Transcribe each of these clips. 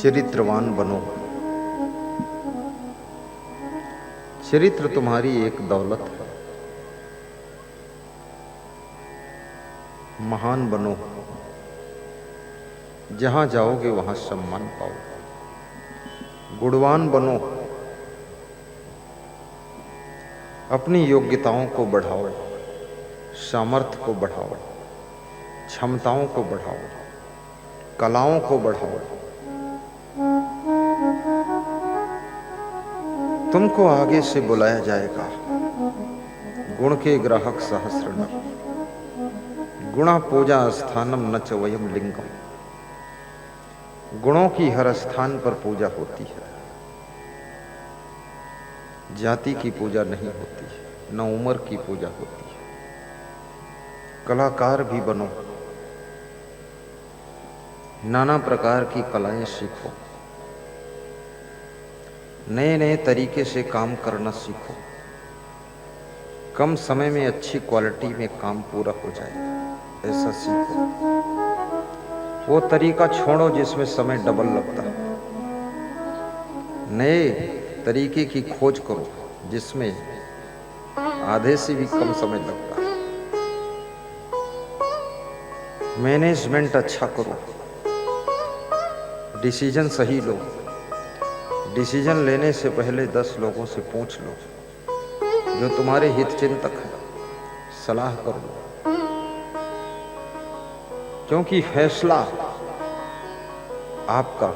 चरित्रवान बनो। चरित्र तुम्हारी एक दौलत है। महान बनो, जहां जाओगे वहां सम्मान पाओ। गुणवान बनो, अपनी योग्यताओं को बढ़ाओ, सामर्थ्य को बढ़ाओ, क्षमताओं को बढ़ाओ, कलाओं को बढ़ाओ। तुमको आगे से बुलाया जाएगा। गुण के ग्राहक सहस्र नर, गुणा पूजा स्थानम न च वयम लिंगम। गुणों की हर स्थान पर पूजा होती है। जाति की पूजा नहीं होती है, न उम्र की पूजा होती है। कलाकार भी बनो, नाना प्रकार की कलाएं सीखो, नए नए तरीके से काम करना सीखो। कम समय में अच्छी क्वालिटी में काम पूरा हो जाए ऐसा सीखो। वो तरीका छोड़ो जिसमें समय डबल लगता है। नए तरीके की खोज करो जिसमें आधे से भी कम समय लगता है। मैनेजमेंट अच्छा करो, डिसीजन सही लो। डिसीजन लेने से पहले 10 लोगों से पूछ लो जो तुम्हारे हित चिंतक है, सलाह कर लो। क्योंकि फैसला आपका,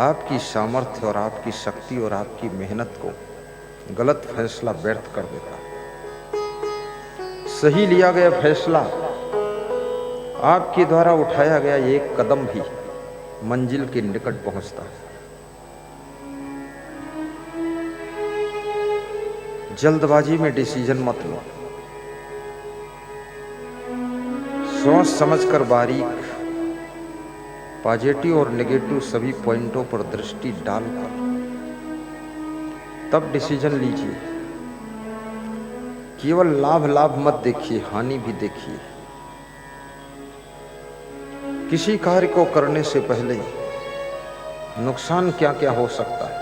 आपकी सामर्थ्य और आपकी शक्ति और आपकी मेहनत को गलत फैसला व्यर्थ कर देता है। सही लिया गया फैसला, आपके द्वारा उठाया गया एक कदम भी मंजिल के निकट पहुंचता है। जल्दबाजी में डिसीजन मत लो। सोच समझकर बारीक पॉजिटिव और नेगेटिव सभी पॉइंटों पर दृष्टि डालकर तब डिसीजन लीजिए। केवल लाभ लाभ मत देखिए, हानि भी देखिए। किसी कार्य को करने से पहले नुकसान क्या क्या हो सकता है,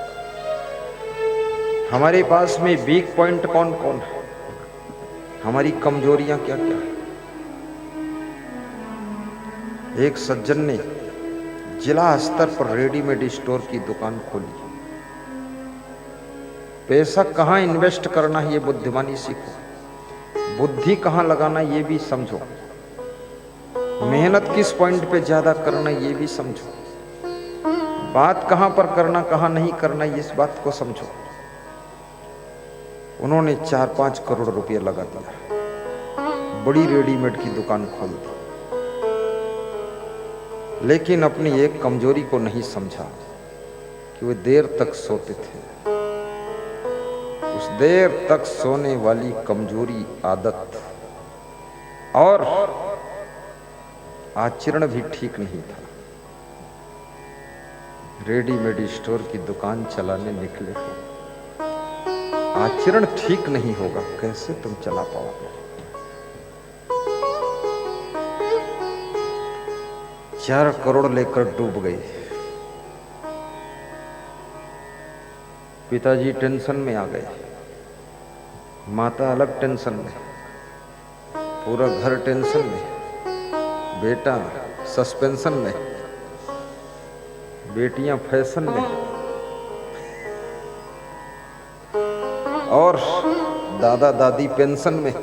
हमारे पास में वीक पॉइंट कौन कौन है, हमारी कमजोरियां क्या क्या है। एक सज्जन ने जिला स्तर पर रेडीमेड स्टोर की दुकान खोली। पैसा कहां इन्वेस्ट करना है ये बुद्धिमानी सीखो, बुद्धि कहां लगाना ये भी समझो, मेहनत किस पॉइंट पे ज्यादा करना ये भी समझो, बात कहां पर करना कहां नहीं करना इस बात को समझो। उन्होंने 4-5 करोड़ रुपया लगा दिया, बड़ी रेडीमेड की दुकान खोल दी। लेकिन अपनी एक कमजोरी को नहीं समझा कि वे देर तक सोते थे। उस देर तक सोने वाली कमजोरी आदत और आचरण भी ठीक नहीं था। रेडीमेड स्टोर की दुकान चलाने निकले हो, आचरण ठीक नहीं होगा, कैसे तुम चला पाओगे। 4 करोड़ लेकर डूब गए। पिताजी टेंशन में आ गए, माता अलग टेंशन में, पूरा घर टेंशन में, बेटा सस्पेंशन में, बेटियां फैशन में और दादा दादी पेंशन में।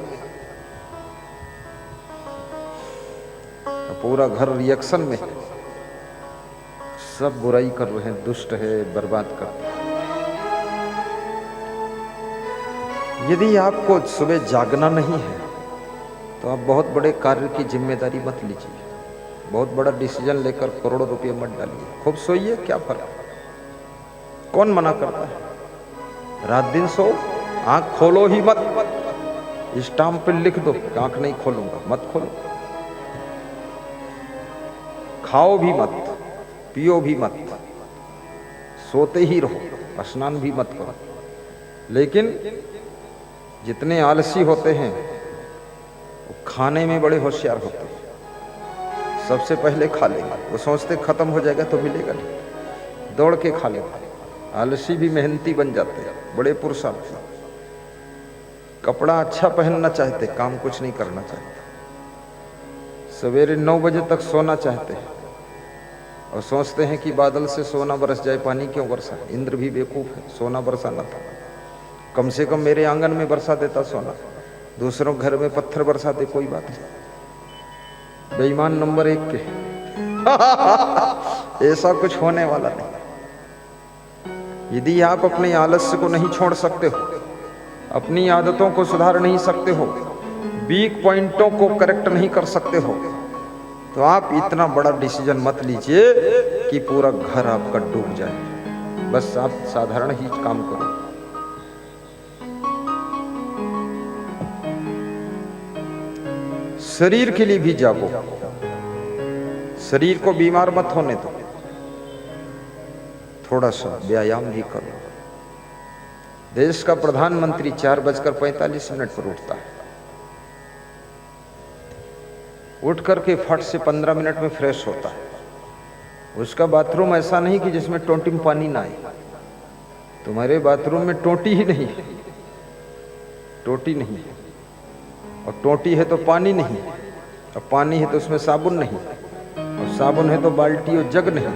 पूरा घर रिएक्शन में, सब बुराई कर रहे हैं, दुष्ट है, बर्बाद करते हैं। यदि आपको सुबह जागना नहीं है तो आप बहुत बड़े कार्य की जिम्मेदारी मत लीजिए। बहुत बड़ा डिसीजन लेकर करोड़ों रुपये मत डालिए। खूब सोइए, क्या फर्क, कौन मना करता है। रात दिन सो, आंख खोलो ही मत। स्टाम्प पे लिख दो आंख नहीं खोलूंगा, मत खोलो। खाओ भी मत, पियो भी मत, सोते ही रहो, स्नान भी मत करो। लेकिन जितने आलसी होते हैं वो खाने में बड़े होशियार होते हैं। सबसे पहले खा लेंगे। वो सोचते खत्म हो जाएगा तो मिलेगा नहीं, दौड़ के खा लेंगे। आलसी भी मेहनती बन जाते हैं, बड़े पुरुषार्थी। कपड़ा अच्छा पहनना चाहते, काम कुछ नहीं करना चाहते। सवेरे 9 बजे तक सोना चाहते हैं और सोचते हैं कि बादल से सोना बरस जाए, पानी क्यों बरसा। इंद्र भी बेवकूफ है, सोना बरसाना था। कम से कम मेरे आंगन में बरसा देता सोना, दूसरों घर में पत्थर बरसा दे, कोई बात नहीं। बेईमान नंबर 1 के ऐसा कुछ होने वाला नहीं। यदि आप अपने आलस्य को नहीं छोड़ सकते हो, अपनी आदतों को सुधार नहीं सकते हो, वीक पॉइंटों को करेक्ट नहीं कर सकते हो, तो आप इतना बड़ा डिसीजन मत लीजिए कि पूरा घर आपका डूब जाए। बस आप साधारण ही काम करो। शरीर के लिए भी जागो, शरीर को बीमार मत होने दो। थोड़ा सा व्यायाम भी करो। देश का प्रधानमंत्री 4:45 पर उठता है, उठ करके फट से 15 मिनट में फ्रेश होता है। उसका बाथरूम ऐसा नहीं कि जिसमें टोंटी में पानी ना आए। तुम्हारे बाथरूम में टोंटी ही नहीं है, टोटी नहीं है, और टोटी है तो पानी नहीं, और पानी है तो उसमें साबुन नहीं, और साबुन है तो बाल्टी और जग नहीं,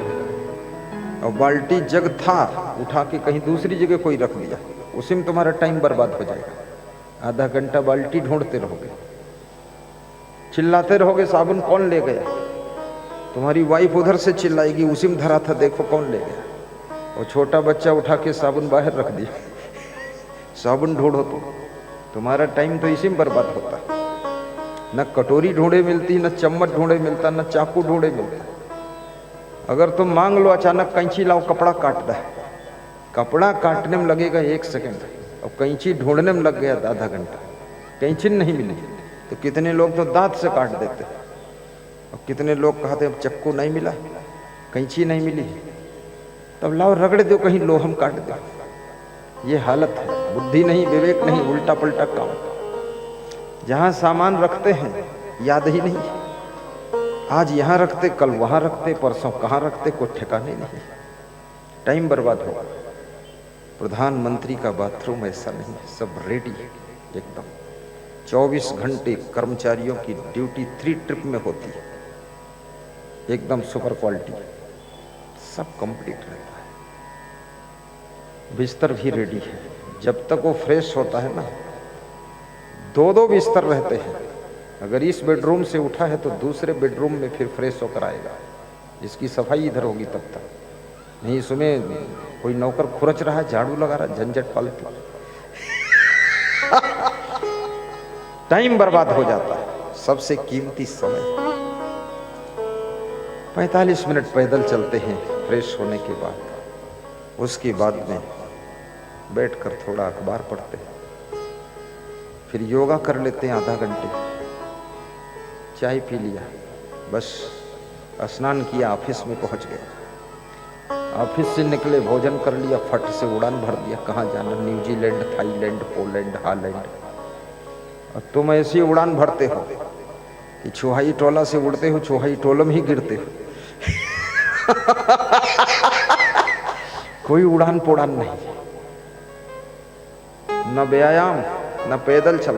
और बाल्टी जग था उठा के कहीं दूसरी जगह कोई रख दिया, उसी में तुम्हारा टाइम बर्बाद हो जाएगा। आधा घंटा बाल्टी ढूंढते रहोगे, चिल्लाते रहोगे साबुन कौन ले गया। तुम्हारी वाइफ उधर से चिल्लाएगी उसी में धरा था देखो कौन ले गया, और छोटा बच्चा उठा के साबुन बाहर रख दिया, साबुन ढूंढो तो तुम्हारा टाइम तो इसी में बर्बाद होता है। न कटोरी ढूंढे मिलती, न चम्मच ढूंढे मिलता, न चाकू ढूंढे मिलता। अगर तुम मांग लो अचानक कैंची लाओ कपड़ा काट रहा है, कपड़ा काटने में लगेगा 1 सेकंड, और कैंची ढूंढने में लग गया आधा घंटा। कैंची नहीं मिली तो कितने लोग तो दांत से काट देते, और कितने लोग कहते अब चक्कू नहीं मिला, कैंची नहीं मिली, तब लाओ रगड़ दो कहीं लोहम काट दो। ये हालत है, बुद्धि नहीं, विवेक नहीं, उल्टा पलटा काम। जहां सामान रखते हैं याद ही नहीं, आज यहां रखते कल वहां रखते, परसों कहां रखते कोई ठिकाने नहीं, टाइम बर्बाद होगा। प्रधानमंत्री का बाथरूम ऐसा नहीं है, सब रेडी है एकदम। 24 घंटे कर्मचारियों की ड्यूटी 3 ट्रिप में होती है, एकदम सुपर क्वालिटी, सब कंप्लीट रहता है। बिस्तर भी रेडी है, जब तक वो फ्रेश होता है ना, 2-2 बिस्तर रहते हैं। अगर इस बेडरूम से उठा है तो दूसरे बेडरूम में फिर फ्रेश होकर आएगा, इसकी सफाई इधर होगी तब तक। नहीं इसमें कोई नौकर खुरच रहा है, झाड़ू लगा रहा है, झंझट फालतू, टाइम बर्बाद हो जाता है। सबसे कीमती समय 45 मिनट पैदल चलते हैं फ्रेश होने के बाद, उसके बाद में बैठकर थोड़ा अखबार पढ़ते हैं, फिर योगा कर लेते हैं आधा घंटे, चाय पी लिया, बस स्नान किया, ऑफिस में पहुंच गए, ऑफिस से निकले, भोजन कर लिया, फट से उड़ान भर दिया। कहाँ जाना, न्यूजीलैंड, थाईलैंड, पोलैंड, हालैंड। और तुम ऐसी उड़ान भरते हो कि चुहाई टोला से उड़ते हो, चुहाई टोला में ही गिरते हो। कोई उड़ान पोड़ान नहीं, न व्यायाम, न पैदल चल।